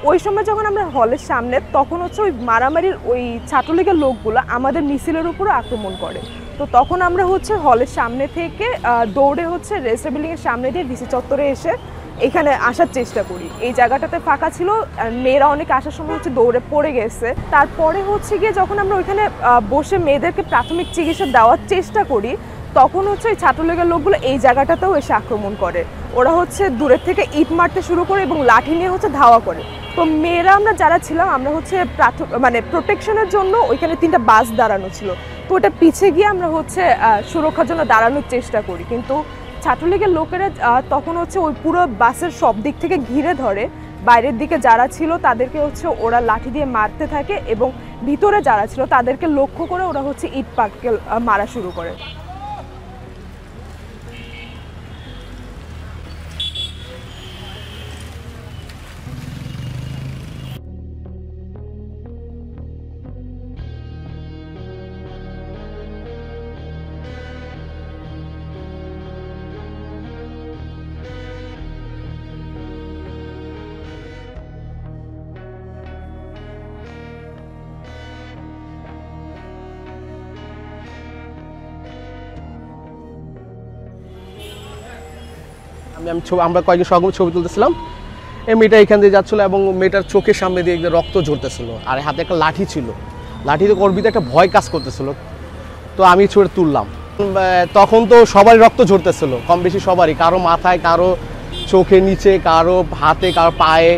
ওই সময় যখন আমরা হলের সামনে, তখন হচ্ছে ওই মারামারির ওই ছাত্রলীগের লোকগুলো আমাদের মিছিলের উপরে আক্রমণ করে। তো তখন আমরা হচ্ছে হলের সামনে থেকে দৌড়ে হচ্ছে রেজিস্টার বিল্ডিংয়ের সামনে দিয়ে ডিসি চত্বরে এসে এখানে আসার চেষ্টা করি। এই জায়গাটাতে ফাঁকা ছিল, মেয়েরা অনেক আসার সময় হচ্ছে দৌড়ে পড়ে গেছে। তারপরে হচ্ছে গিয়ে যখন আমরা ওইখানে বসে মেয়েদেরকে প্রাথমিক চিকিৎসা দেওয়ার চেষ্টা করি, তখন হচ্ছে এই ছাত্রলীগের লোকগুলো এই জায়গাটাতেও এসে আক্রমণ করে। ওরা হচ্ছে দূরের থেকে ইট মারতে শুরু করে এবং লাঠি নিয়ে হচ্ছে ধাওয়া করে। তো মেয়েরা আমরা যারা ছিলাম, আমরা হচ্ছে মানে প্রোটেকশনের জন্য ওইখানে 3টা বাস দাঁড়ানো ছিল, তো ওটা পিছে গিয়ে আমরা হচ্ছে সুরক্ষার জন্য দাঁড়ানোর চেষ্টা করি। কিন্তু ছাত্রলীগের লোকেরা তখন হচ্ছে ওই পুরো বাসের সব দিক থেকে ঘিরে ধরে। বাইরের দিকে যারা ছিল তাদেরকে হচ্ছে ওরা লাঠি দিয়ে মারতে থাকে এবং ভিতরে যারা ছিল তাদেরকে লক্ষ্য করে ওরা হচ্ছে ইট পাটকেল মারা শুরু করে। আমরা কয়েকজন সহকর্মী ছবি তুলতেছিলাম, এই মেয়েটা এখান দিয়ে যাচ্ছিলো এবং মেয়েটার চোখের সামনে দিয়ে রক্ত ঝরতেছিল, আর হাতে একটা লাঠি ছিল, লাঠিতে ওর ভিতরে একটা ভয় কাজ করতেছিল। তো আমি ছুটে তুললাম, তখন তো সবারই রক্ত ঝরতেছিল, কম বেশি সবারই, কারো মাথায়, কারো চোখের নিচে, কারো হাতে, কারো পায়ে।